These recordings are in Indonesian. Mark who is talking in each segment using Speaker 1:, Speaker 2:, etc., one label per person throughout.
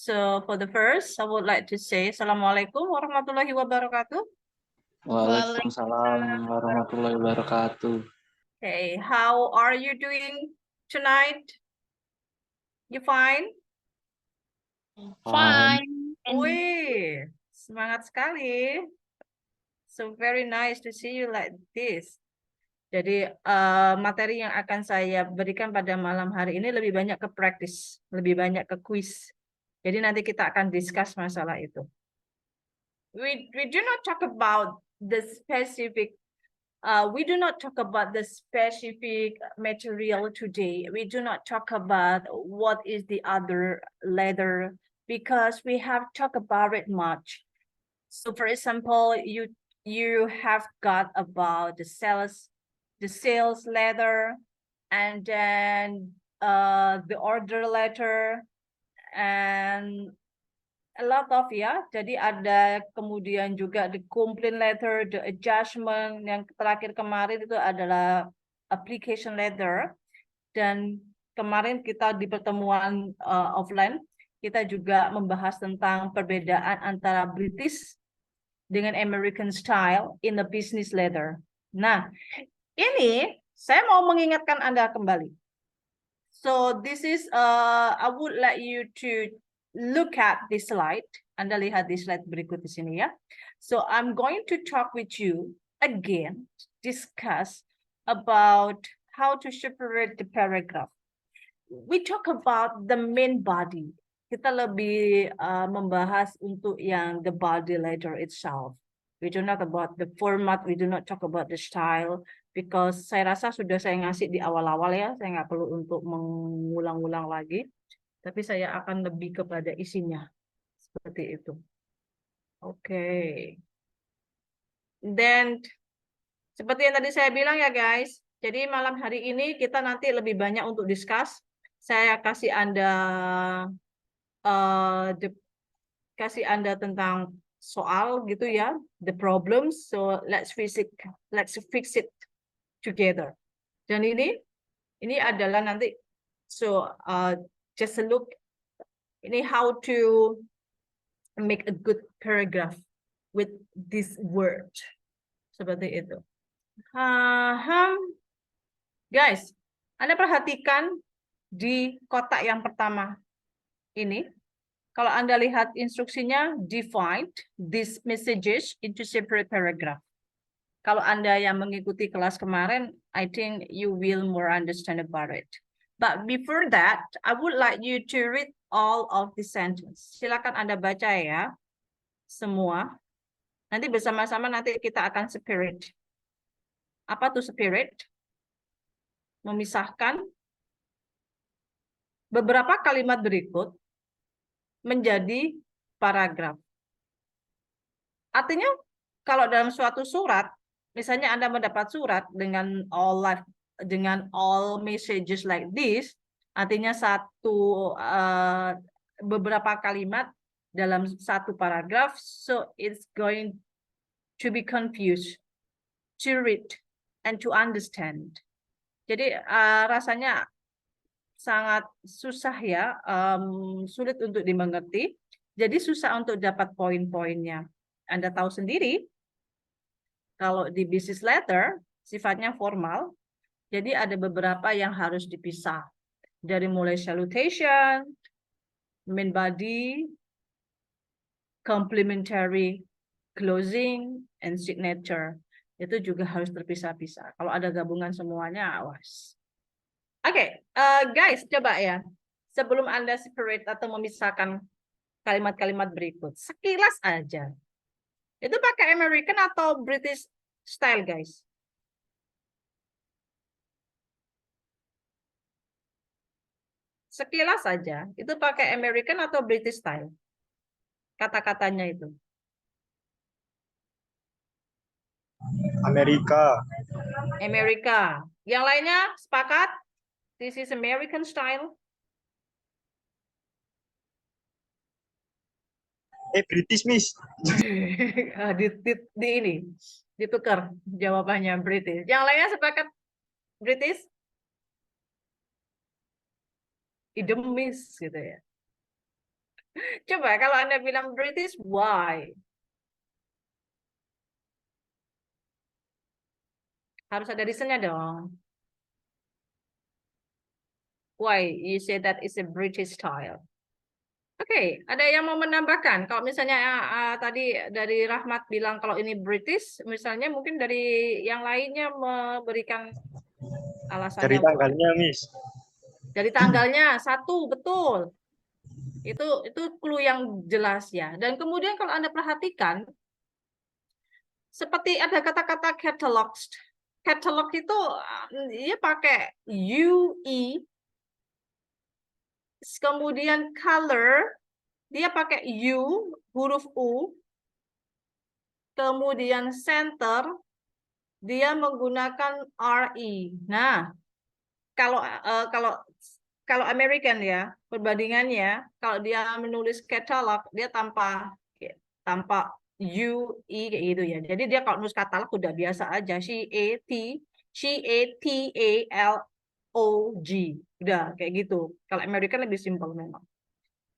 Speaker 1: So for the first, I would like to say Assalamualaikum warahmatullahi wabarakatuh.
Speaker 2: Waalaikumsalam warahmatullahi wabarakatuh.
Speaker 1: Okay, how are you doing tonight? You fine?
Speaker 2: Fine.
Speaker 1: Wih, semangat sekali. So very nice to see you like this. Jadi materi yang akan saya berikan pada malam hari ini lebih banyak ke practice, lebih banyak ke quiz. Jadi nanti kita akan discuss masalah itu. We do not talk about the specific we do not talk about the specific material today. We do not talk about what is the other leather because we have talked about it much. So for example, you have got about the sales letter, and then the order letter, and a lot of ya. Jadi ada kemudian juga the complaint letter, the adjustment, yang terakhir kemarin itu adalah application letter. Dan kemarin kita di pertemuan offline kita juga membahas tentang perbedaan antara British dengan American style in the business letter. Nah, ini saya mau mengingatkan Anda kembali. So this is I would like you to look at this slide. Anda lihat di slide berikut di sini ya. So I'm going to talk with you again, discuss about how to separate the paragraph. We talk about the main body. Kita lebih membahas untuk yang the body letter itself. We do not about the format, we do not talk about the style, because saya rasa sudah saya ngasih di awal-awal ya, saya nggak perlu untuk mengulang-ulang lagi, tapi saya akan lebih kepada isinya, seperti itu. Oke. Dan seperti yang tadi saya bilang ya guys, jadi malam hari ini kita nanti lebih banyak untuk discuss. Saya kasih Anda tentang soal gitu ya, the problems. So let's fix it together. Dan ini adalah nanti. So just a look. Ini how to make a good paragraph with this word. Seperti itu. Guys, Anda perhatikan di kotak yang pertama ini. Kalau Anda lihat instruksinya, divide these messages into separate paragraph. Kalau Anda yang mengikuti kelas kemarin, I think you will more understand about it. But before that, I would like you to read all of the sentence. Silakan Anda baca ya, semua. Nanti bersama-sama nanti kita akan separate. Apa tuh separate? Memisahkan beberapa kalimat berikut menjadi paragraf. Artinya kalau dalam suatu surat, misalnya Anda mendapat surat dengan all messages like this, artinya beberapa kalimat dalam satu paragraf, so it's going to be confused to read and to understand. Jadi rasanya sangat susah ya, sulit untuk dimengerti. Jadi susah untuk dapat poin-poinnya. Anda tahu sendiri, kalau di business letter sifatnya formal, jadi ada beberapa yang harus dipisah. Dari mulai salutation, main body, complimentary closing, and signature. Itu juga harus terpisah-pisah. Kalau ada gabungan semuanya, awas. Oke, guys, coba ya. Sebelum Anda separate atau memisahkan kalimat-kalimat berikut, sekilas aja. Itu pakai American atau British style, guys? Sekilas aja, itu pakai American atau British style? Kata-katanya itu.
Speaker 3: Amerika.
Speaker 1: Amerika. Yang lainnya sepakat? This is American style.
Speaker 3: British, Miss.
Speaker 1: di ini ditukar jawabannya British. Yang lainnya sepakat British? Idem, Miss, gitu ya. Coba kalau Anda bilang British, why? Harus ada reasonnya dong. Why you say that is a British style? Oke, ada yang mau menambahkan? Kalau misalnya tadi dari Rahmat bilang kalau ini British, misalnya mungkin dari yang lainnya memberikan
Speaker 3: Dari
Speaker 1: alasannya why.
Speaker 3: tanggalnya, Miss.
Speaker 1: Dari tanggalnya satu, betul. Itu clue yang jelas ya. Dan kemudian kalau Anda perhatikan, seperti ada kata-kata catalog. Catalog itu dia pakai UE, kemudian color dia pakai U, huruf U, kemudian center dia menggunakan RE. Nah, kalau kalau American ya, perbandingannya kalau dia menulis catalog dia tanpa UE kayak gitu ya. Jadi dia kalau nulis katalog udah biasa aja CATALOG. Udah kayak gitu. Kalau American lebih simpel memang.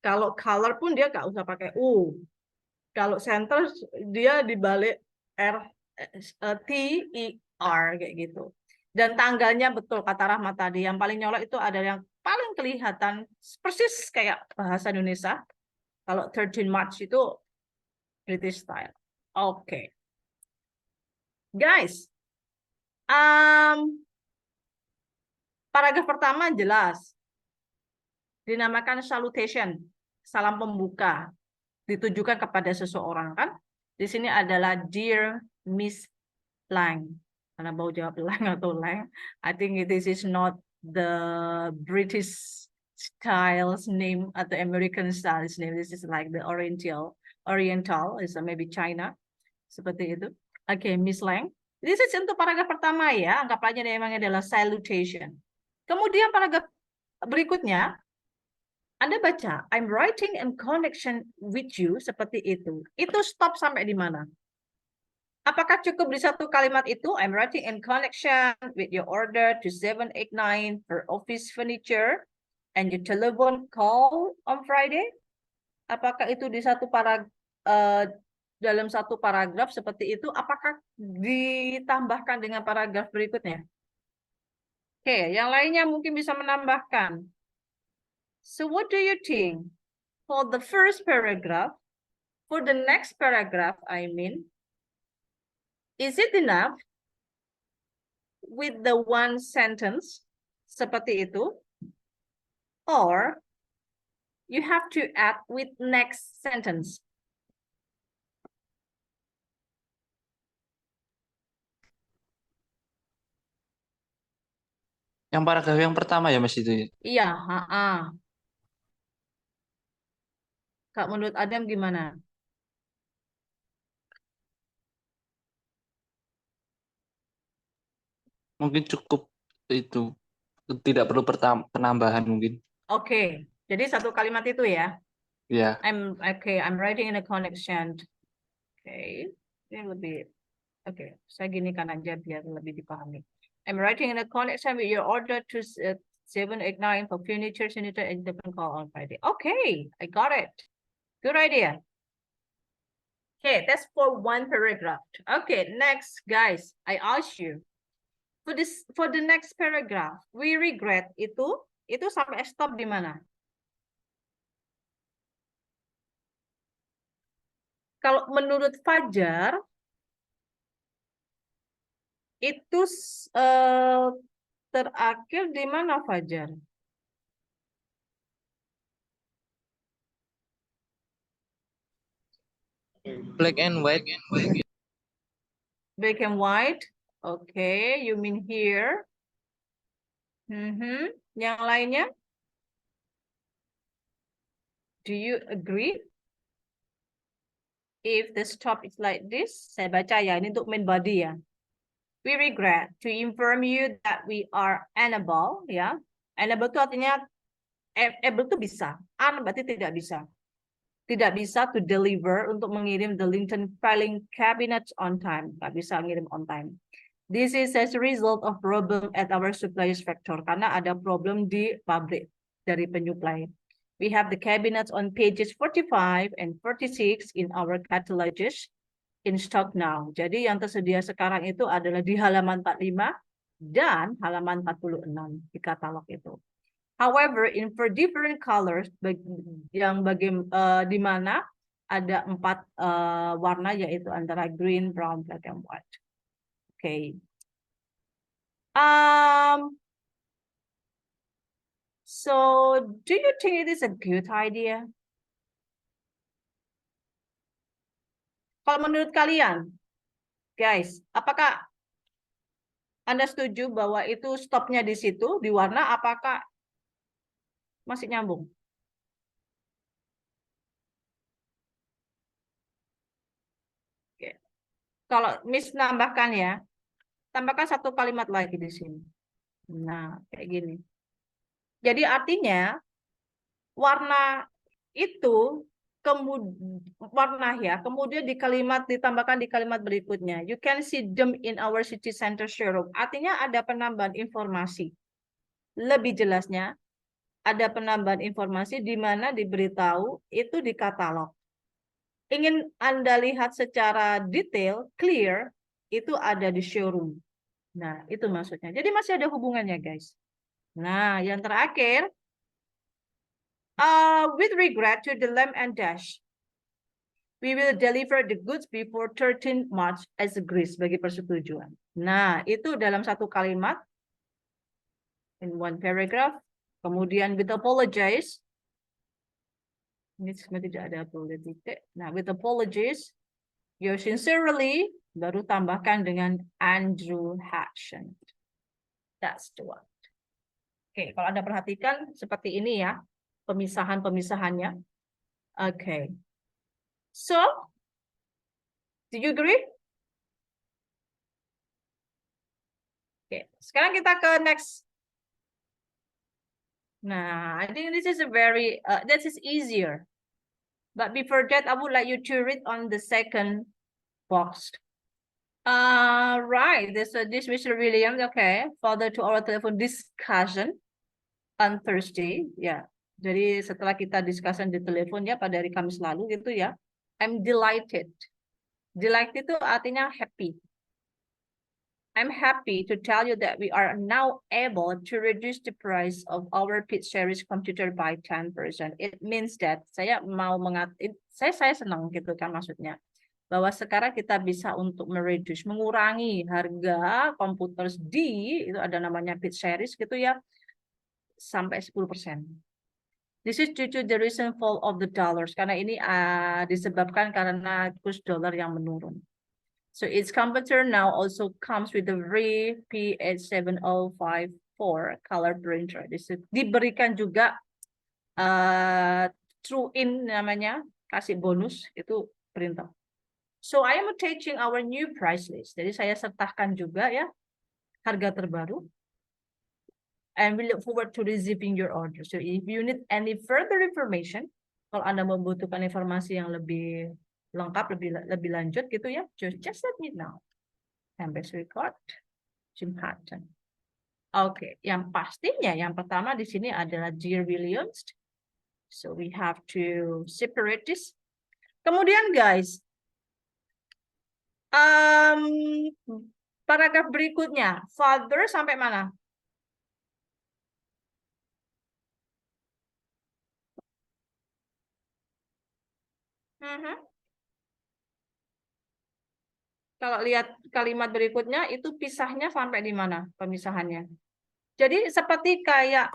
Speaker 1: Kalau color pun dia nggak usah pakai U. Kalau center dia dibalik TER kayak gitu. Dan tanggalnya betul kata Rahmat tadi. Yang paling nyolok itu ada yang paling kelihatan persis kayak bahasa Indonesia. Kalau 13 March itu British style. Oke. Guys, paragraf pertama jelas. Dinamakan salutation, salam pembuka. Ditujukan kepada seseorang kan. Di sini adalah Dear Miss Lang. Karena mau jawab Lang atau Lang. I think this is not the British style's name atau American style's name. This is like the Oriental, is maybe China. Seperti itu. Oke, Miss Lang. This is untuk paragraf pertama ya. Anggap aja memang adalah salutation. Kemudian paragraf berikutnya, Anda baca, I'm writing in connection with you, seperti itu. Itu stop sampai di mana? Apakah cukup di satu kalimat itu? I'm writing in connection with your order to 789 for office furniture and your telephone call on Friday? Apakah itu di dalam satu paragraf seperti itu? Apakah ditambahkan dengan paragraf berikutnya? Oke, yang lainnya mungkin bisa menambahkan. So what do you think? For the first paragraph, for the next paragraph, I mean, is it enough with the one sentence seperti itu? Or you have to add with next sentence?
Speaker 2: Yang paragraf yang pertama ya Mas itu ya?
Speaker 1: Iya, Kak, menurut Adam gimana?
Speaker 2: Mungkin cukup itu. Tidak perlu penambahan mungkin.
Speaker 1: Oke, jadi satu kalimat itu ya.
Speaker 2: Ya.
Speaker 1: I'm writing in a connection. Oke, ini lebih. Oke, saya ginikan aja biar lebih dipahami. I'm writing in a connection with your order to 789 for furniture and different call on Friday. Okay, I got it. Good idea. Okay, that's for one paragraph. Okay, next, guys, I ask you for the next paragraph, we regret itu sampai stop di mana? Kalau menurut Fajar itu terakhir di mana Fajar?
Speaker 3: Black and white.
Speaker 1: Black and white. Okay, you mean here? Yang lainnya? Do you agree? If the stop is like this, saya baca ya, ini untuk main body ya. We regret to inform you that we are unable, ya. Unable itu artinya able itu bisa, berarti tidak bisa. Tidak bisa to deliver untuk mengirim the Lincoln filing cabinet on time. Nggak bisa ngirim on time. This is as a result of problem at our suppliers factor. Karena ada problem di pabrik dari penyuplai. We have the cabinets on pages 45 and 46 in our catalogs in stock now. Jadi yang tersedia sekarang itu adalah di halaman 45 dan halaman 46 di katalog itu. However, in for different colors, di mana ada 4 warna, yaitu antara green, brown, black, and white. Okay. So, do you think it is a good idea? Kalau menurut kalian, guys, apakah Anda setuju bahwa itu stopnya di situ, di warna, apakah masih nyambung? Oke. Kalau Miss nambahkan ya, tambahkan 1 kalimat lagi di sini. Nah, kayak gini. Jadi artinya warna itu kemudian ditambahkan di kalimat berikutnya. You can see them in our city center showroom. Artinya ada penambahan informasi. Lebih jelasnya, ada penambahan informasi di mana diberitahu itu di katalog. Ingin Anda lihat secara detail, clear, itu ada di showroom. Nah, itu maksudnya. Jadi masih ada hubungannya, guys. Nah, yang terakhir, with regret to the lamp and dash, we will deliver the goods before 13 March as agreed, sebagai persetujuan. Nah, itu dalam 1 kalimat, in 1 paragraph. Kemudian with apologize, ini sebenarnya tidak ada titik. Nah, with apologies, yours sincerely, baru tambahkan dengan Andrew Hatchend. That's the one. Oke, kalau Anda perhatikan seperti ini ya, pemisahan-pemisahannya. Oke. So, do you agree? Oke, sekarang kita ke next. Nah, I think this is this is easier. But before that, I would like you to read on the second box. Right, this Mr. Williams, okay, further to our telephone discussion on Thursday, ya. Jadi setelah kita discussion di telepon ya pada hari Kamis lalu gitu ya. I'm delighted. Delighted itu artinya happy. I'm happy to tell you that we are now able to reduce the price of our Pitch Series computer by 10%. It means that saya senang gitu kan maksudnya. Bahwa sekarang kita bisa untuk mengurangi harga komputer itu ada namanya Pitch Series gitu ya, sampai 10%. This is due to the recent fall of the dollars. Karena ini disebabkan karena kurs dolar yang menurun. So its computer now also comes with the free PH7054 color printer. Diberikan juga true in namanya, kasih bonus itu printer. So I am attaching our new price list. Jadi saya sertakan juga ya harga terbaru. And we look forward to receiving your order. So if you need any further information, kalau Anda membutuhkan informasi yang lebih lengkap, lebih lanjut gitu ya, just let me know. Best record, Jim Hatton. Oke, yang pastinya yang pertama di sini adalah Dear Williams. So we have to separate this. Kemudian guys, paragraf berikutnya, father sampai mana? Kalau lihat kalimat berikutnya, itu pisahnya sampai di mana pemisahannya? Jadi seperti kayak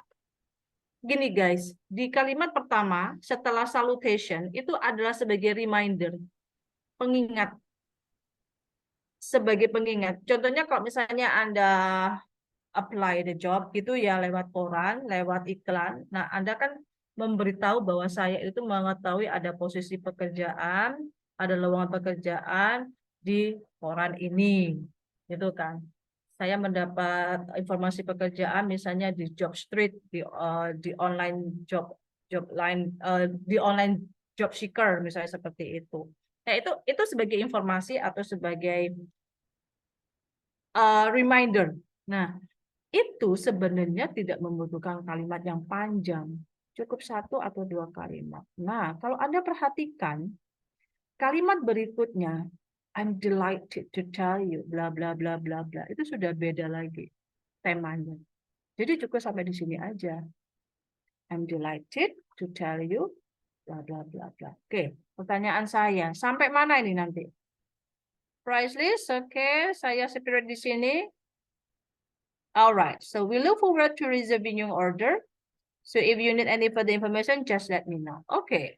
Speaker 1: gini guys, di kalimat pertama setelah salutation itu adalah sebagai reminder, pengingat. Sebagai pengingat. Contohnya kalau misalnya Anda apply the job gitu ya lewat koran, lewat iklan. Nah, Anda kan memberitahu bahwa saya itu mengetahui ada posisi pekerjaan, ada lowongan pekerjaan di koran ini. Gitu kan. Saya mendapat informasi pekerjaan misalnya di Job Street, di online job line, di online job seeker misalnya seperti itu. Nah, itu sebagai informasi atau sebagai reminder. Nah, itu sebenarnya tidak membutuhkan kalimat yang panjang. Cukup 1 atau 2 kalimat. Nah, kalau Anda perhatikan, kalimat berikutnya, I'm delighted to tell you, bla bla bla bla bla. Itu sudah beda lagi temanya. Jadi cukup sampai di sini aja. I'm delighted to tell you, bla bla bla bla. Oke, pertanyaan saya, sampai mana ini nanti? Price list, oke, saya separate di sini. Alright, so we look forward to reserving your order. So if you need any further information, just let me know. Okay.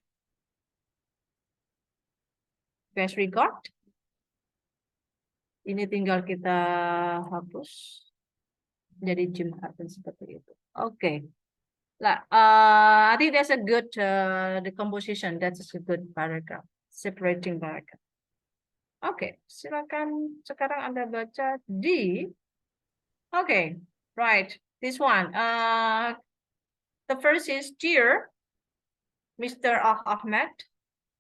Speaker 1: Best regard. Ini tinggal kita hapus. Jadi Jim Hutton seperti itu. Okay. Lah, I think that's a good the composition. That's a good paragraph. Separating paragraph. Okay, silakan sekarang Anda baca di. Okay, right. This one. The first is Dear Mr. Ahmed.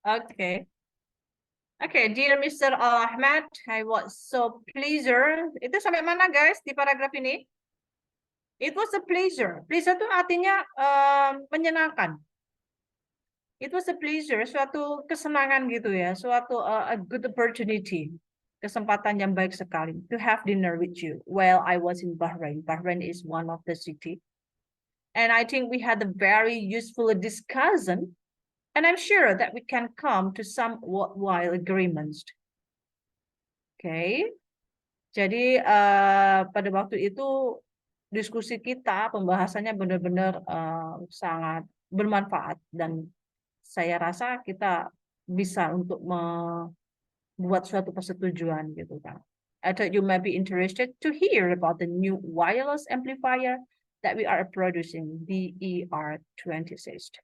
Speaker 1: Okay. Okay, dear Mr. Ahmed, I was so pleasure. Itu sampai mana guys di paragraf ini? It was a pleasure. Pleasure itu artinya menyenangkan. It was a pleasure, suatu kesenangan gitu ya, suatu a good opportunity, kesempatan yang baik sekali to have dinner with you while I was in Bahrain. Bahrain is one of the city. And I think we had a very useful discussion. And I'm sure that we can come to some worthwhile agreements. Okay. Jadi pada waktu itu diskusi kita, pembahasannya benar-benar sangat bermanfaat dan saya rasa kita bisa untuk membuat suatu persetujuan gitu kan. I thought you might be interested to hear about the new wireless amplifier that we are producing, the ER26.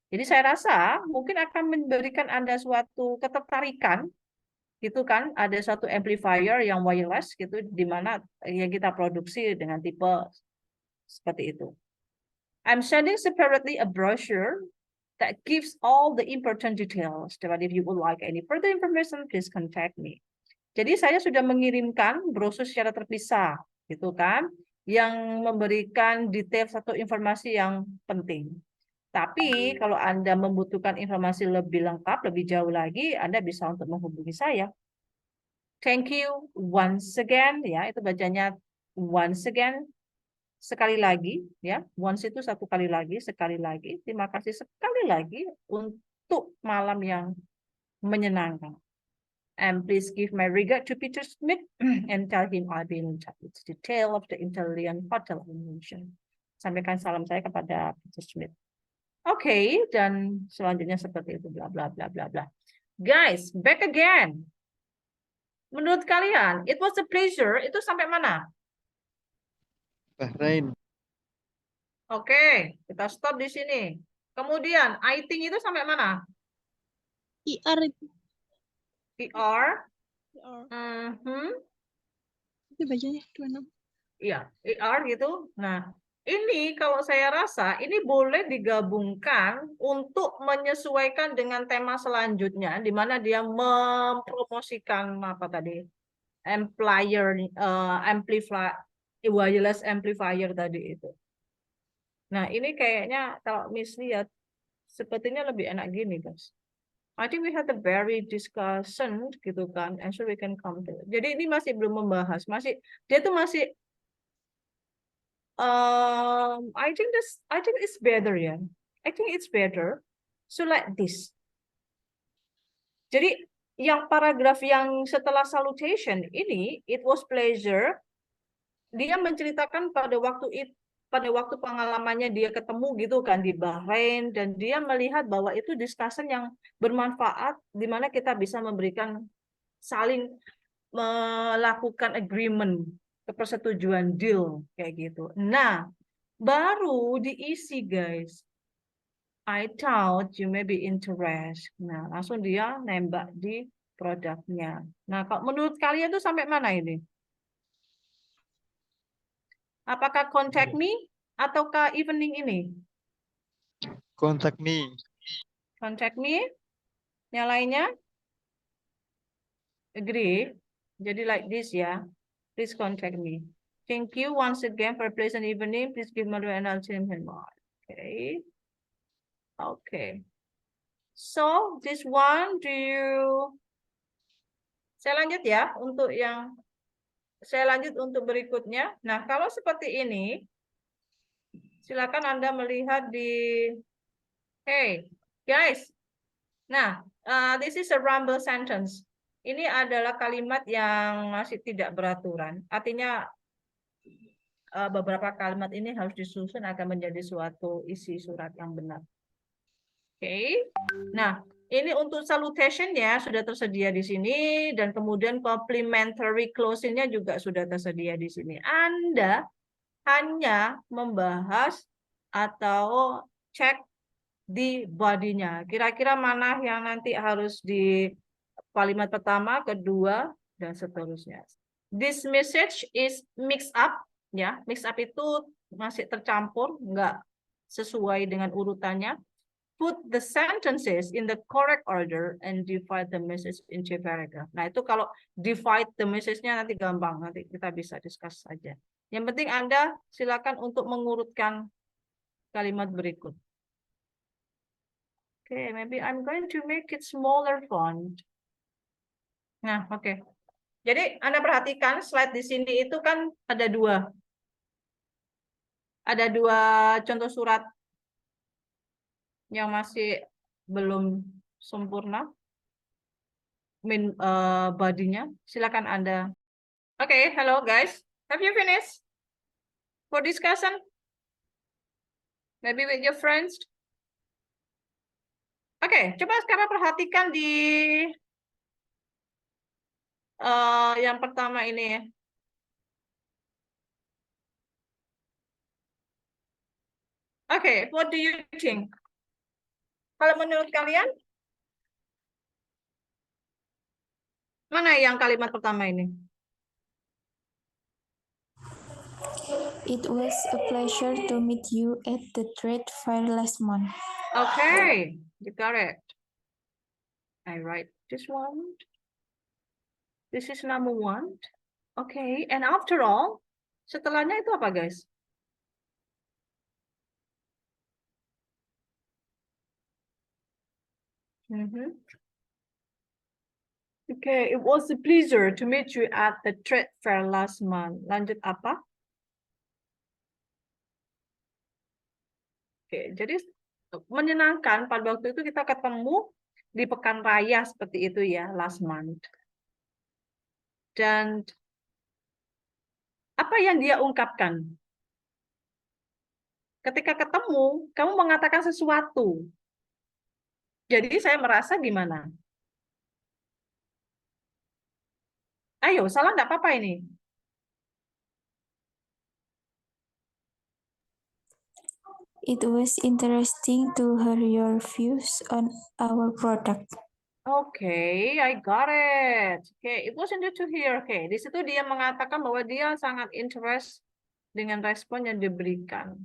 Speaker 1: Jadi saya rasa mungkin akan memberikan Anda suatu ketertarikan, gitu kan? Ada satu amplifier yang wireless, gitu, di mana yang kita produksi dengan tipe seperti itu. I'm sending separately a brochure that gives all the important details. But if you would like any further information, please contact me. Jadi saya sudah mengirimkan brosur secara terpisah, gitu kan? Yang memberikan detail satu informasi yang penting. Tapi kalau Anda membutuhkan informasi lebih lengkap, lebih jauh lagi, Anda bisa untuk menghubungi saya. Thank you once again, ya, itu bacanya once again, sekali lagi, ya, once itu satu kali lagi, sekali lagi. Terima kasih sekali lagi untuk malam yang menyenangkan. And please give my regard to Peter Smith and tell him I'll be in touch with the detail of the Italian hotel I mentioned. Sampaikan salam saya kepada Peter Smith. Oke, dan selanjutnya seperti itu, bla bla bla bla bla. Guys, back again. Menurut kalian, it was a pleasure, itu sampai mana?
Speaker 3: Bahrain.
Speaker 1: Oke, kita stop di sini. Kemudian, I think itu sampai mana?
Speaker 4: ER
Speaker 1: ER.
Speaker 4: itu bacanya 26.
Speaker 1: Iya, ER gitu. Nah, ini kalau saya rasa ini boleh digabungkan untuk menyesuaikan dengan tema selanjutnya, di mana dia mempromosikan apa tadi, amplifier, wireless amplifier tadi itu. Nah, ini kayaknya kalau Miss lihat, sepertinya lebih enak gini, guys. I think we had a very discussion gitu kan, and so we can come to it. Jadi ini masih belum membahas, dia tuh masih I think it's better, ya. I think it's better. So like this. Jadi yang paragraf yang setelah salutation ini, it was pleasure. Dia menceritakan pada waktu pengalamannya dia ketemu gitu kan di Bahrain, dan dia melihat bahwa itu discussion yang bermanfaat di mana kita bisa memberikan saling melakukan agreement, persetujuan deal kayak gitu. Nah, baru diisi guys. I thought you may be interested. Nah, langsung dia nembak di produknya. Nah, kalau menurut kalian tuh sampai mana ini? Apakah contact me ataukah evening ini?
Speaker 3: Contact me.
Speaker 1: Contact me. Yang lainnya? Agree. Jadi like this ya. Please contact me. Thank you once again for a pleasant evening. Please give me an answer. Okay. Okay. So this one, saya lanjut ya saya lanjut untuk berikutnya. Nah, kalau seperti ini, silakan Anda melihat hey guys. Nah, this is a rumble sentence. Ini adalah kalimat yang masih tidak beraturan. Artinya beberapa kalimat ini harus disusun agar menjadi suatu isi surat yang benar. Oke. Nah, ini untuk salutation-nya sudah tersedia di sini dan kemudian complimentary closing-nya juga sudah tersedia di sini. Anda hanya membahas atau cek di body-nya. Kira-kira mana yang nanti harus di kalimat pertama, kedua, dan seterusnya. This message is mixed up, ya. Mix up itu masih tercampur, nggak sesuai dengan urutannya. Put the sentences in the correct order and divide the message into paragraph. Nah, itu kalau divide the message-nya nanti gampang, nanti kita bisa discuss saja. Yang penting Anda silakan untuk mengurutkan kalimat berikut. Okay, maybe I'm going to make it smaller font. Nah, oke. Jadi Anda perhatikan slide di sini itu kan ada dua contoh surat yang masih belum sempurna body-nya. Silakan Anda. Oke, hello guys. Have you finished for discussion? Maybe with your friends. Oke, coba sekarang perhatikan di yang pertama ini ya. Oke, what do you think? Kalau menurut kalian, mana yang kalimat pertama ini?
Speaker 5: It was a pleasure to meet you at the trade fair last month.
Speaker 1: Okay, you got it. I write this one. This is number one. Okay, and after all, setelahnya itu apa, guys? Okay, it was a pleasure to meet you at the trade fair last month. Lanjut apa? Oke, jadi menyenangkan pada waktu itu kita ketemu di pekan raya seperti itu ya, last month. Dan apa yang dia ungkapkan? Ketika ketemu, kamu mengatakan sesuatu. Jadi saya merasa gimana? Ayo, salah nggak apa-apa ini.
Speaker 5: It was interesting to hear your views on our product.
Speaker 1: Okay, I got it. Okay, it was interesting to hear. Okay, di situ dia mengatakan bahwa dia sangat interest dengan respon yang diberikan.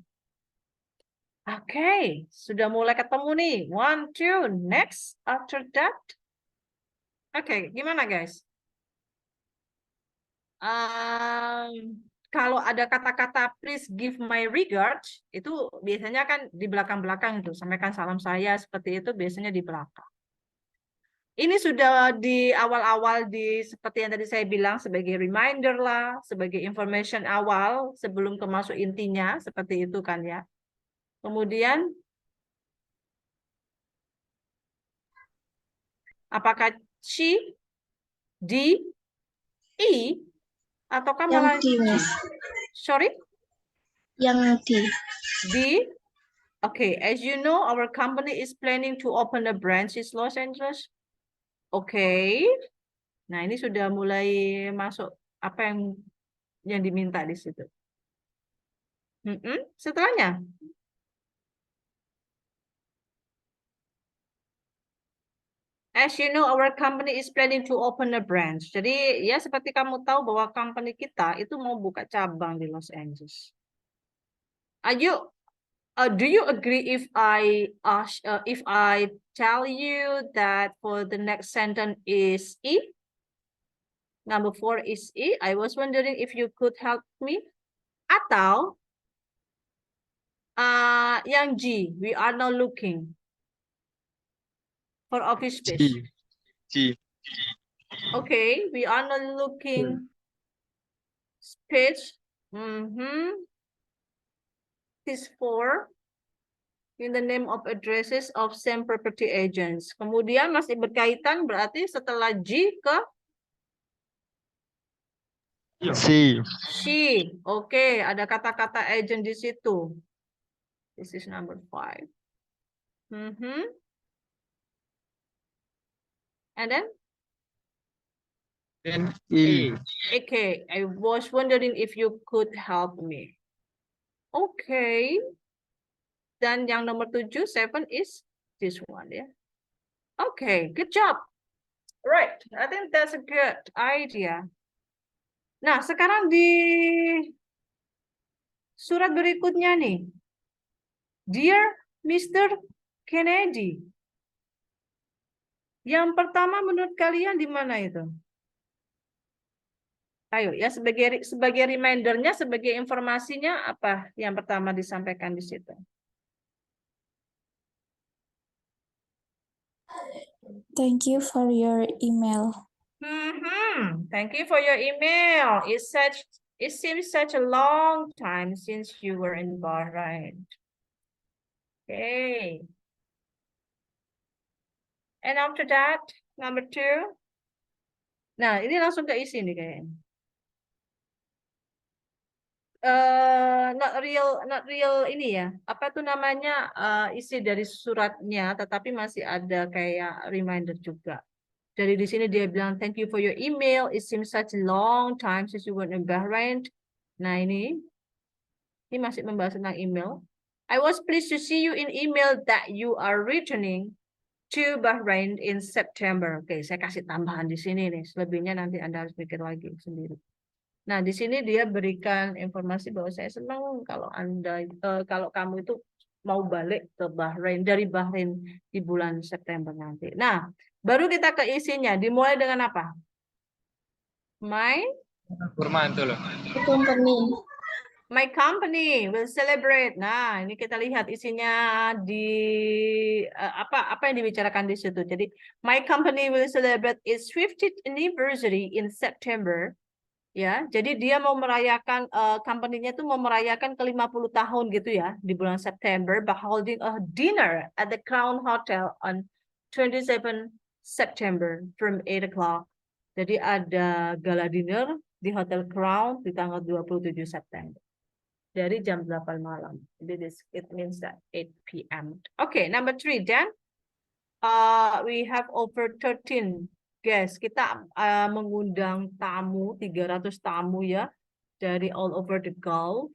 Speaker 1: Okay, sudah mulai ketemu nih. 1, 2, next. After that. Okay, gimana guys? Kalau ada kata-kata please give my regards, itu biasanya kan di belakang-belakang itu. Sampaikan salam saya seperti itu biasanya di belakang. Ini sudah di awal-awal seperti yang tadi saya bilang sebagai reminder lah, sebagai information awal sebelum ke masuk intinya, seperti itu kan ya. Kemudian, apakah she, D, E, ataukah malah
Speaker 4: Yang D, Mas.
Speaker 1: sorry?
Speaker 4: Yang D.
Speaker 1: D. Okay, as you know, our company is planning to open a branch in Los Angeles. Okay. Nah, ini sudah mulai masuk apa yang diminta di situ. Setelahnya. As you know, our company is planning to open a branch. Jadi ya seperti kamu tahu bahwa company kita itu mau buka cabang di Los Angeles. Do you agree if I tell you that for the next sentence is E? Number 4 is E. I was wondering if you could help me. Atau yang G, we are now looking. for office space.
Speaker 3: G.
Speaker 1: Okay, we are not looking space. This for in the name of addresses of same property agents. Kemudian masih berkaitan berarti setelah G ke
Speaker 3: C.
Speaker 1: she. Oke, ada kata-kata agent di situ. This is number 5. And then?
Speaker 3: Then E.
Speaker 1: Okay, I was wondering if you could help me. Okay. Dan yang nomor 7, 7 is this one, ya. Okay, good job. Right, I think that's a good idea. Nah, sekarang di surat berikutnya nih. Dear Mr. Kennedy. Yang pertama menurut kalian di mana itu? Ayo ya, sebagai remindernya, sebagai informasinya apa yang pertama disampaikan di situ?
Speaker 5: Thank you for your email.
Speaker 1: Thank you for your email. It seems such a long time since you were in Bahrain. Okay. And after that, number 2. Nah, ini langsung ke isi nih kayaknya. Not real ini ya. Apa tuh namanya isi dari suratnya, tetapi masih ada kayak reminder juga. Jadi di sini dia bilang thank you for your email. It seems such a long time since you were in Bahrain. Nah ini masih membahas tentang email. I was pleased to see you in email that you are returning to Bahrain in September. Oke, saya kasih tambahan di sini nih. Selebihnya nanti Anda harus pikir lagi sendiri. Nah, di sini dia berikan informasi bahwa saya senang kalau kalau kamu itu mau balik ke Bahrain, dari Bahrain di bulan September nanti. Nah, baru kita ke isinya. Dimulai dengan apa? My company will celebrate. Nah, ini kita lihat isinya di apa yang dibicarakan di situ. Jadi, my company will celebrate its 50th anniversary in September. Ya, jadi dia mau merayakan company-nya itu mau merayakan ke 50 tahun gitu ya di bulan September by holding a dinner at the Crown Hotel on 27 September from 8 o'clock. Jadi ada gala dinner di Hotel Crown di tanggal 27 September. Dari jam 8 malam. Jadi it means that 8 p.m. Okay, number 3 then. We have over 13 guys, kita mengundang tamu, 300 tamu ya, dari all over the Gulf.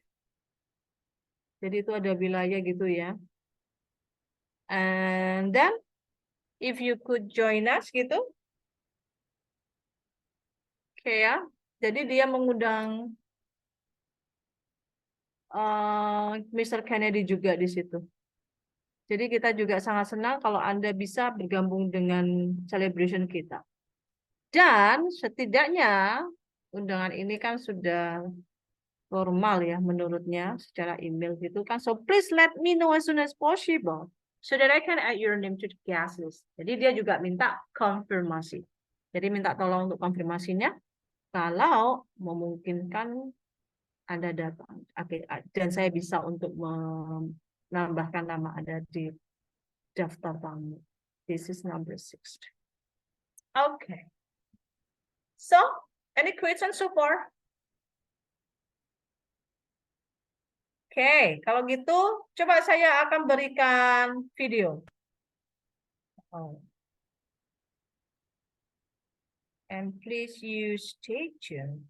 Speaker 1: Jadi itu ada wilayah gitu ya. And then, if you could join us gitu. Oke ya, jadi dia mengundang Mr. Kennedy juga di situ. Jadi kita juga sangat senang kalau Anda bisa bergabung dengan celebration kita. Dan setidaknya undangan ini kan sudah formal ya menurutnya secara email gitu kan. So please let me know as soon as possible so that I can add your name to the guest list. Jadi dia juga minta konfirmasi. Jadi minta tolong untuk konfirmasinya kalau memungkinkan Anda datang. Oke, dan saya bisa untuk menambahkan nama Anda di daftar tamu. This is number 6. Okay. So, any questions so far? Oke, kalau gitu coba saya akan berikan video. And please you stay tuned.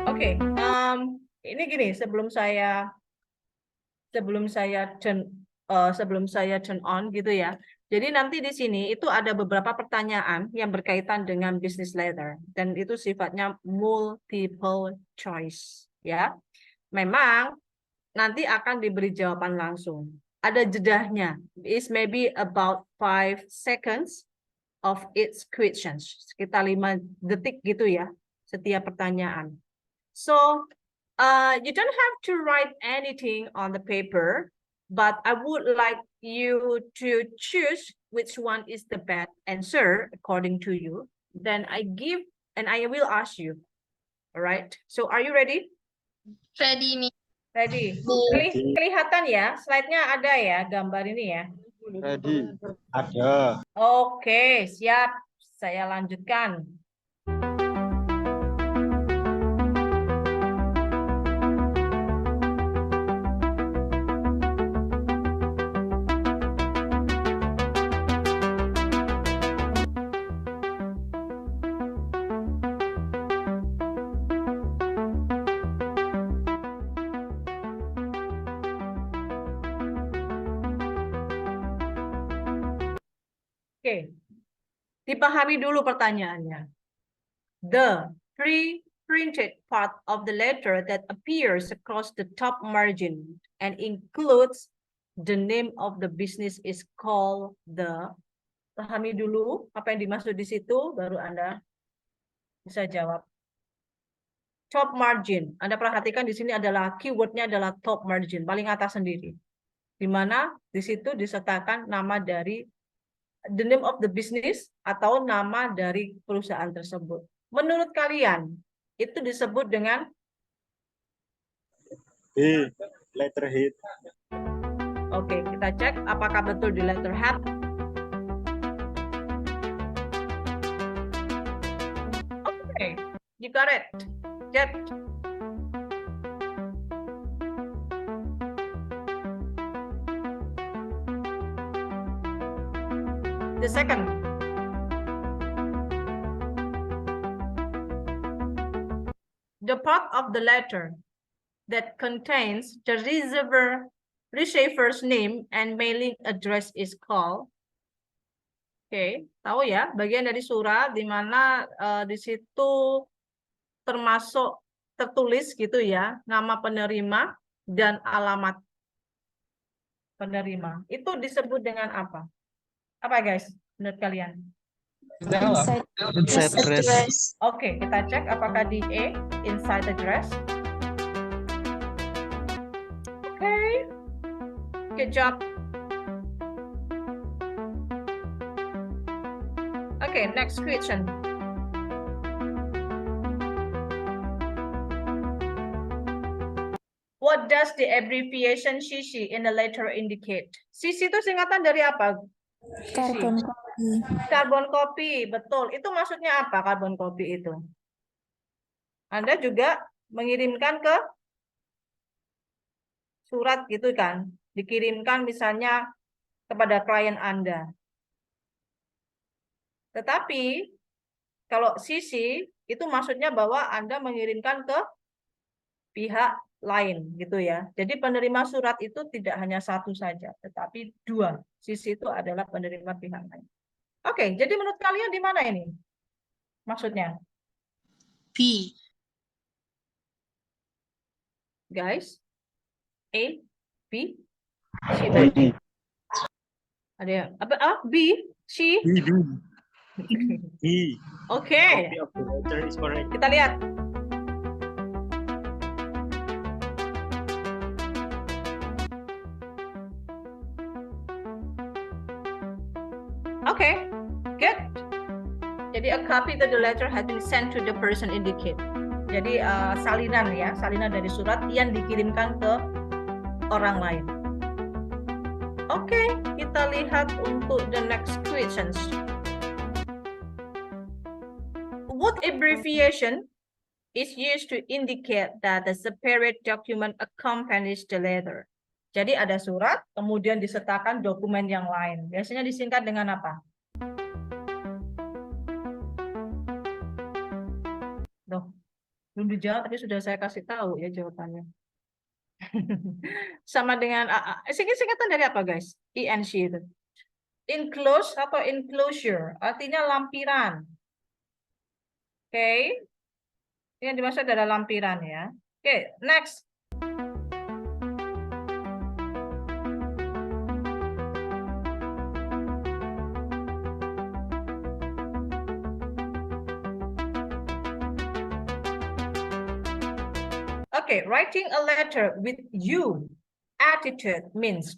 Speaker 1: Oke, ini gini sebelum saya turn on gitu ya. Jadi nanti di sini itu ada beberapa pertanyaan yang berkaitan dengan business letter dan itu sifatnya multiple choice ya. Memang nanti akan diberi jawaban langsung. Ada jedahnya. It's maybe about 5 seconds of each questions. Sekitar 5 detik gitu ya setiap pertanyaan. So You don't have to write anything on the paper, but I would like you to choose which one is the best answer according to you. Then I give and I will ask you. All right. So are you ready?
Speaker 4: Ready nih.
Speaker 1: Ready.
Speaker 3: Ready.
Speaker 1: Kelihatan ya, slide-nya ada ya, gambar ini ya.
Speaker 3: Ready. Ada.
Speaker 1: Oke, siap. Saya lanjutkan. Oke, dipahami dulu pertanyaannya. The pre-printed part of the letter that appears across the top margin and includes the name of the business is called the. Pahami dulu apa yang dimaksud di situ, baru Anda bisa jawab. Top margin. Anda perhatikan di sini adalah keywordnya adalah top margin, paling atas sendiri. Di mana di situ disertakan nama dari the name of the business atau nama dari perusahaan tersebut. Menurut kalian, itu disebut dengan
Speaker 3: B. Letterhead.
Speaker 1: Oke, kita cek apakah betul di letterhead. Oke, you got it. Jet. The second. The part of the letter that contains the receiver's name and mailing address is called. Oke, tahu ya, bagian dari surat di mana di situ termasuk tertulis gitu ya, nama penerima dan alamat penerima. Itu disebut dengan apa? Apa guys, menurut kalian?
Speaker 5: Inside
Speaker 3: Inside address.
Speaker 1: Oke, kita cek apakah di A, inside address. Oke, good job. Okay, next question. What does the abbreviation CC in the letter indicate? CC itu singkatan dari apa?
Speaker 5: carbon copy.
Speaker 1: Carbon copy, betul. Itu maksudnya apa carbon copy itu? Anda juga mengirimkan ke surat gitu kan? Dikirimkan misalnya kepada klien Anda. Tetapi kalau CC itu maksudnya bahwa Anda mengirimkan ke pihak lain gitu ya. Jadi penerima surat itu tidak hanya satu saja, tetapi dua. Sisi itu adalah penerima pihak lain. Oke, jadi menurut kalian di mana ini? Maksudnya?
Speaker 4: B.
Speaker 1: Guys? A, B, C.
Speaker 3: B.
Speaker 1: Ada yang apa? Ah, B, C.
Speaker 3: B. B.
Speaker 1: Oke.
Speaker 3: Copy of the letter is correct.
Speaker 1: Kita lihat. Okay, good. Jadi a copy of the letter has been sent to the person indicated. Jadi salinan ya, salinan dari surat yang dikirimkan ke orang lain. Oke, kita lihat untuk the next questions. What abbreviation is used to indicate that the separate document accompanies the letter? Jadi ada surat, kemudian disertakan dokumen yang lain. Biasanya disingkat dengan apa? Loh, belum dijawab, tapi sudah saya kasih tahu ya jawabannya. Sama dengan singkatan dari apa guys? INC itu. Enclose atau enclosure, artinya lampiran. Oke. Ini yang dimaksud adalah lampiran ya. Oke, next. Okay, writing a letter with you attitude means.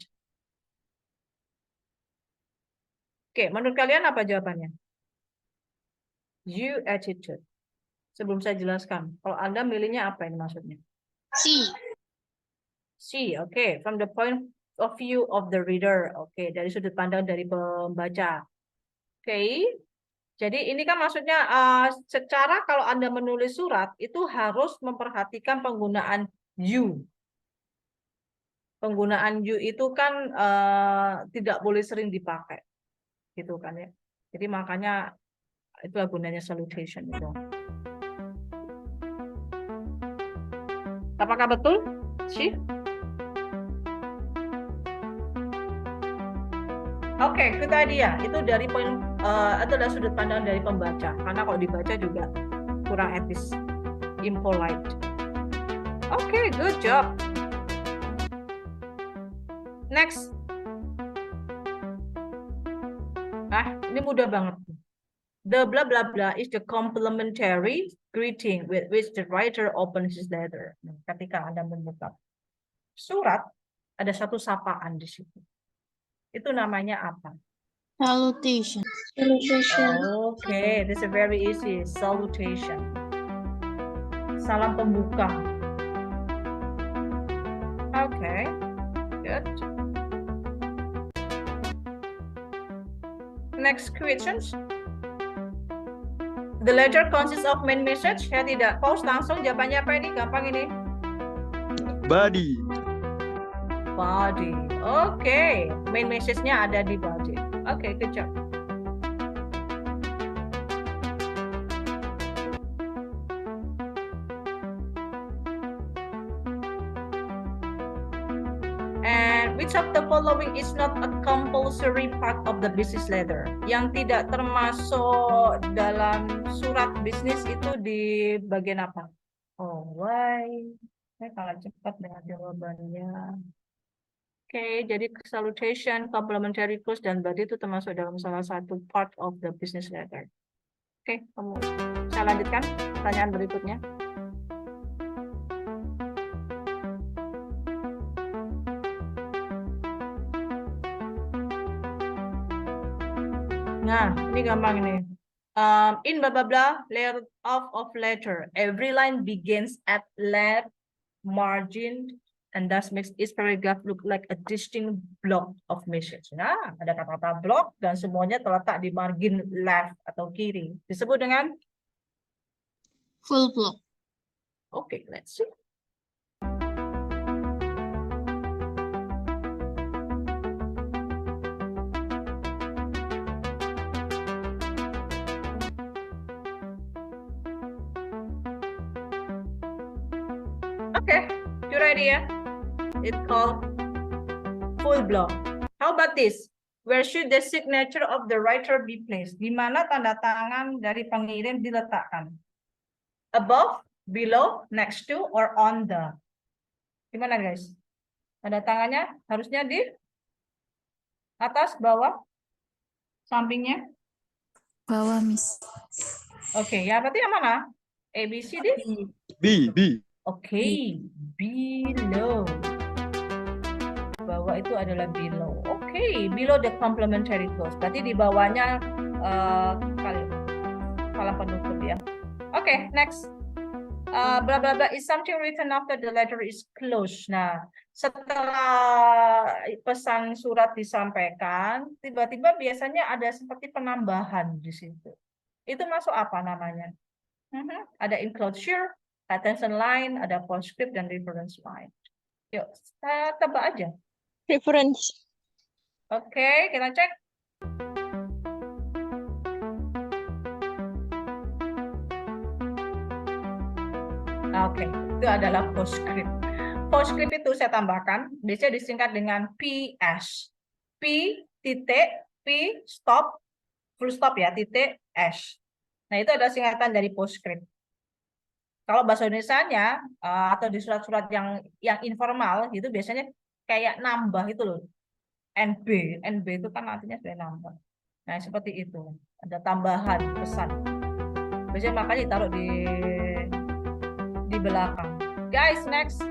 Speaker 1: Oke, menurut kalian apa jawabannya? You attitude. Sebelum saya jelaskan, kalau Anda milihnya apa ini maksudnya?
Speaker 4: C.
Speaker 1: C, oke. From the point of view of the reader. Oke, dari sudut pandang dari pembaca. Oke. Jadi ini kan maksudnya secara kalau Anda menulis surat itu harus memperhatikan penggunaan you. Penggunaan you itu kan tidak boleh sering dipakai. Gitu kan ya. Jadi makanya itulah gunanya salutation itu. Apakah betul? Sih? Oke, good idea. Itu dari poin adalah sudut pandang dari pembaca. Karena kalau dibaca juga kurang etis, impolite. Oke, good job. Next. Ini mudah banget. The blah blah blah is the complimentary greeting with which the writer opens his letter. Ketika Anda membuka surat, ada satu sapaan di situ. Itu namanya apa?
Speaker 4: Salutation.
Speaker 1: Okay, this is very easy. Salutation. Salam pembuka. Okay, good. Next questions. The letter consists of main message. Ya tidak. Pause langsung. Jawabannya apa ini? Gampang ini.
Speaker 3: Body.
Speaker 1: Body. Okay. Main message-nya ada di body. Okay, good job. And which of the following is not a compulsory part of the business letter? Yang tidak termasuk dalam surat bisnis itu di bagian apa? Oh, why? Saya kalah cepat dengan jawabannya. Oke, jadi salutation, complimentary clause, dan body itu termasuk dalam salah satu part of the business letter. Oke, saya lanjutkan pertanyaan berikutnya. Nah, ini gampang ini. In blah blah blah, layer of letter. Every line begins at left margin and thus makes each paragraph look like a distinct block of message. Nah, ada kata-kata block dan semuanya terletak di margin left atau kiri. Disebut dengan
Speaker 4: Full block.
Speaker 1: okay, let's see. Okay, good idea. It's called full block. How about this? Where should the signature of the writer be placed? Di mana tanda tangan dari pengirim diletakkan? Above, below, next to, or on the? Gimana guys? Tanda tangannya harusnya di atas, bawah, sampingnya?
Speaker 5: Bawah, Miss.
Speaker 1: Oke, ya berarti yang mana? A, B, C, D?
Speaker 3: B.
Speaker 1: Oke, below. Bawah itu adalah below. Oke, below the complementary clause. Berarti di bawahnya kalimat penutup ya. Oke, next. Blah blah blah is something written after the letter is closed. Nah, setelah pesan surat disampaikan, tiba-tiba biasanya ada seperti penambahan di situ. Itu masuk apa namanya? Ada enclosure, attention line, ada postscript dan reference line. Yuk, saya tebak aja.
Speaker 6: Reference.
Speaker 1: Oke, kita cek. Oke, itu adalah postscript. Postscript itu saya tambahkan, biasanya disingkat dengan PS. P titik, P stop, full stop ya, titik S. Nah, itu adalah singkatan dari postscript. Kalau bahasa Indonesianya atau di surat-surat yang informal gitu biasanya kayak nambah itu loh. NB itu kan artinya sudah nambah. Nah, seperti itu. Ada tambahan pesan. Biasanya makanya ditaruh di belakang. Guys, next.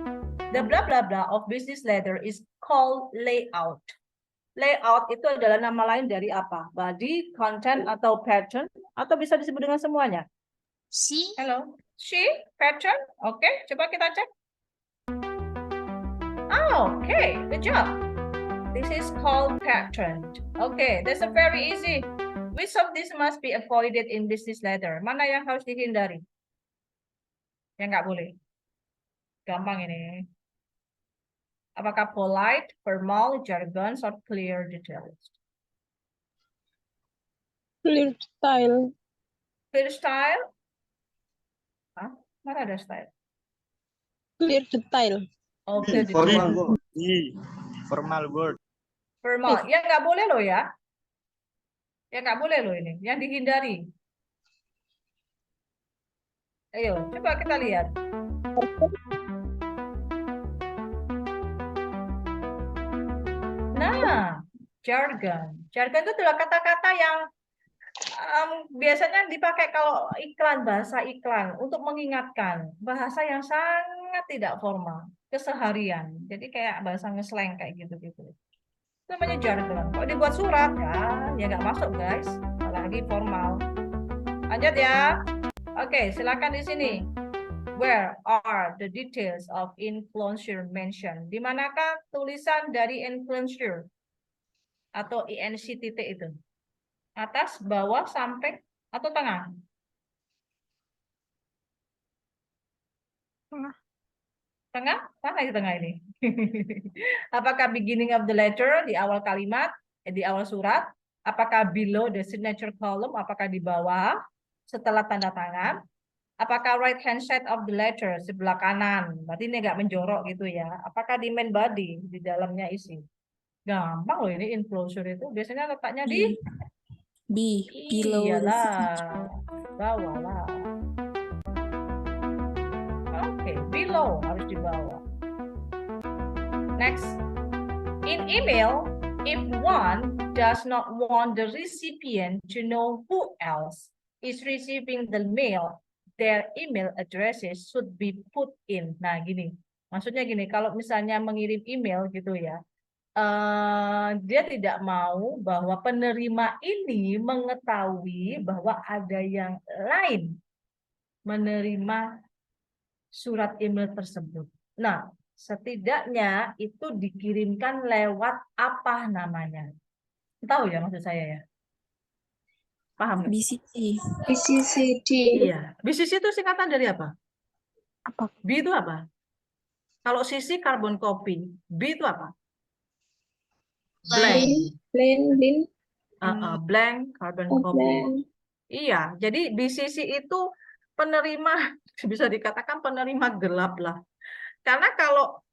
Speaker 1: The blah blah blah of business letter is called layout. Layout itu adalah nama lain dari apa? Body, content, atau pattern, atau bisa disebut dengan semuanya.
Speaker 4: C.
Speaker 1: Hello, she, pattern. Oke, coba kita cek. Okay, good job. This is called pattern. Okay, that's a very easy. Which of these must be avoided in business letter? Mana yang harus dihindari? Yang nggak boleh. Gampang ini. Apakah polite, formal, jargons, or clear details?
Speaker 6: Clear style.
Speaker 1: Clear style? Hah? Mana ada style?
Speaker 6: Clear detail.
Speaker 1: Oh, clear
Speaker 3: Formal
Speaker 1: detail.
Speaker 3: word. Formal word.
Speaker 1: Formal. Ya nggak boleh loh ya. Ya nggak boleh loh ini. Yang dihindari. Ayo, coba kita lihat. Nah, jargon. Jargon itu adalah kata-kata yang biasanya dipakai kalau iklan, bahasa iklan untuk mengingatkan, bahasa yang sangat tidak formal, keseharian. Jadi kayak bahasa ngesleng kayak gitu-gitu. Itu namanya jargon. Kalau dibuat surat ya nggak masuk guys, apalagi formal. Lanjut ya. Oke, silakan di sini. Where are the details of influencer mentioned? Di manakah tulisan dari influencer atau INC titik itu? Atas, bawah, samping, atau tengah?
Speaker 6: Tengah.
Speaker 1: Tengah? Mana di tengah ini? Apakah beginning of the letter, di awal kalimat, di awal surat? Apakah below the signature column? Apakah di bawah, setelah tanda tangan? Apakah right hand side of the letter, sebelah kanan? Berarti ini nggak menjorok gitu ya. Apakah di main body, di dalamnya isi? Gampang loh ini influencer itu. Biasanya letaknya di
Speaker 5: B. Below the
Speaker 1: iyalah,
Speaker 5: signature.
Speaker 1: bawah lah. Oke, below harus di bawah. Next, in email, if one does not want the recipient to know who else is receiving the mail, their email addresses should be put in. Nah, gini. Maksudnya gini, kalau misalnya mengirim email gitu ya, dia tidak mau bahwa penerima ini mengetahui bahwa ada yang lain menerima surat email tersebut. Nah, setidaknya itu dikirimkan lewat apa namanya? Tahu ya maksud saya ya? Paham nggak?
Speaker 5: BCC.
Speaker 6: BCCD.
Speaker 1: Iya. BCC itu singkatan dari apa?
Speaker 6: Apa?
Speaker 1: B itu apa? Kalau CC carbon copy, B itu apa? Blank.
Speaker 6: Blend.
Speaker 1: Blank carbon copy. Iya, jadi BCC itu penerima, bisa dikatakan penerima gelap lah. Karena kalau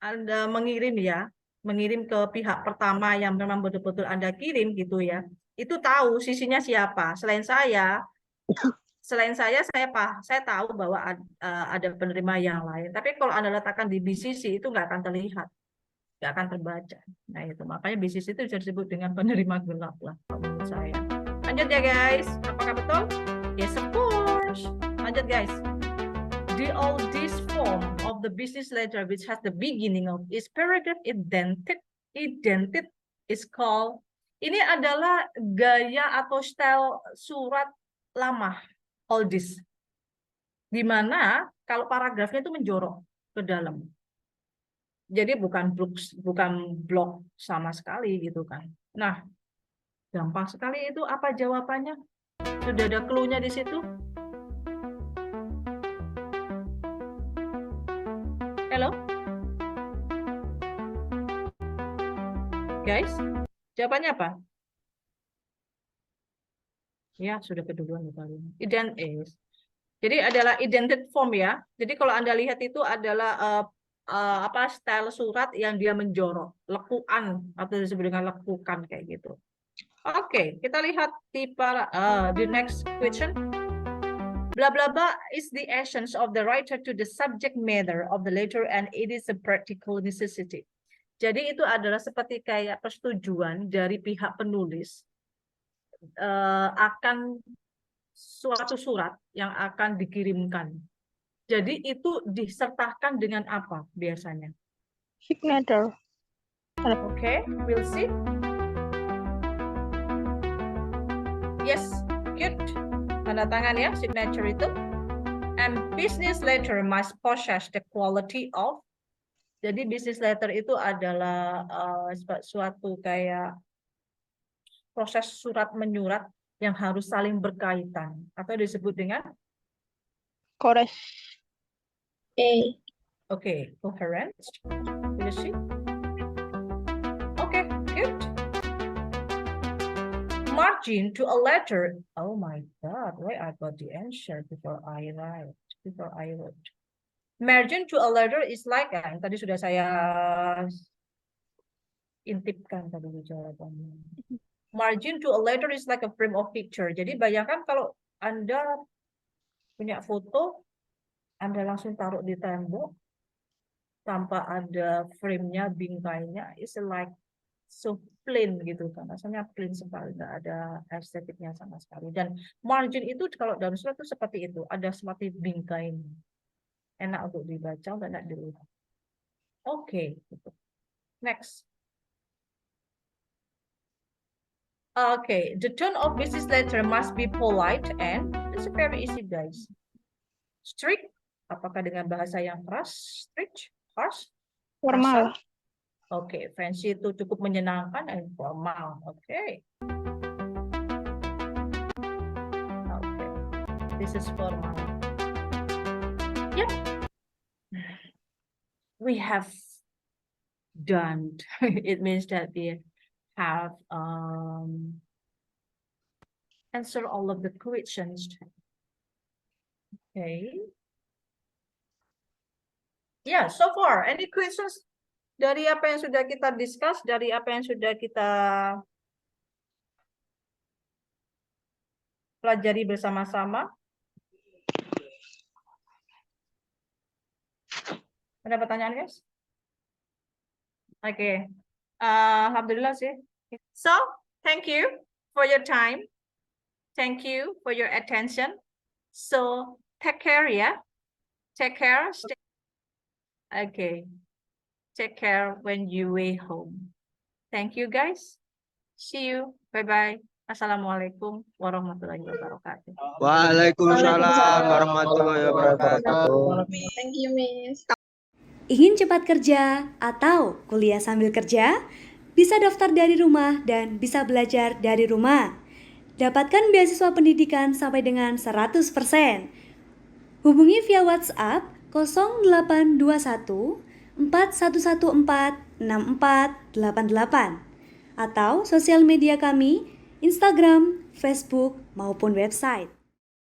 Speaker 1: Anda mengirim ya, mengirim ke pihak pertama yang memang betul-betul Anda kirim gitu ya, itu tahu sisinya siapa. Selain saya tahu bahwa ada penerima yang lain. Tapi kalau Anda letakkan di BCC itu nggak akan terlihat, nggak akan terbaca. Nah itu makanya BCC itu bisa disebut dengan penerima gelap lah menurut saya. Lanjut ya guys, apakah betul? Yes of course. Lanjut guys. The oldest form of the business letter which has the beginning of is paragraph indented is called. Ini adalah gaya atau style surat lama, oldest. Di mana kalau paragrafnya itu menjorok ke dalam. Jadi bukan blok sama sekali gitu kan. Nah, gampang sekali itu apa jawabannya? Sudah ada clue-nya di situ? Halo? Guys, jawabannya apa? Ya, sudah keduluan kali. Jadi adalah indented form ya. Jadi kalau Anda lihat itu adalah style surat yang dia menjorok, lekukan atau disebut dengan lekukan kayak gitu. Oke, kita lihat the next question. Blah blah blah is the essence of the writer to the subject matter of the letter and it is a practical necessity. Jadi itu adalah seperti kayak persetujuan dari pihak penulis akan suatu surat yang akan dikirimkan. Jadi itu disertakan dengan apa biasanya?
Speaker 6: Signature.
Speaker 1: Okay, we'll see. Yes, good. Tanda tangan ya, signature itu. And business letter must possess the quality of. Jadi business letter itu adalah suatu kayak proses surat menyurat yang harus saling berkaitan atau disebut dengan
Speaker 6: Coherent.
Speaker 1: okay, coherent. You see? Okay, good. Margin to a letter. Oh my God, why I got the answer before I wrote. Margin to a letter is like, yang tadi sudah saya intipkan tadi jawabannya. Margin to a letter is like a frame of picture. Jadi bayangkan kalau Anda punya foto, Anda langsung taruh di tembok tanpa ada frame-nya, bingkainya, it's like so plain gitu kan. Rasanya plain sekali, nggak ada estetiknya sama sekali. Dan margin itu kalau dalam surat itu seperti itu, ada seperti bingkainya. Enak untuk dibaca dan enak dilihat. Oke, gitu. Next. Okay, the tone of business letter must be polite and it's very easy, guys. Strict, apakah dengan bahasa yang keras? Strict, harsh,
Speaker 6: Formal.
Speaker 1: Oke, fancy itu cukup menyenangkan dan formal. Oke. Oke, this is formal. Yep. We have done. It means that we have answered all of the questions. Okay. Yeah, so far, any questions dari apa yang sudah kita discuss, dari apa yang sudah kita pelajari bersama-sama? Ada pertanyaan, guys? Oke. Alhamdulillah sih. So, thank you for your time. Thank you for your attention. So, take care ya. Take care. Okay. Take care when you way home. Thank you, guys. See you. Bye-bye. Assalamualaikum warahmatullahi wabarakatuh.
Speaker 3: Waalaikumsalam warahmatullahi wabarakatuh.
Speaker 6: Thank you, Miss.
Speaker 7: Ingin cepat kerja atau kuliah sambil kerja? Bisa daftar dari rumah dan bisa belajar dari rumah. Dapatkan beasiswa pendidikan sampai dengan 100%. Hubungi via WhatsApp 0821 4114 6488 atau sosial media kami, Instagram, Facebook, maupun website.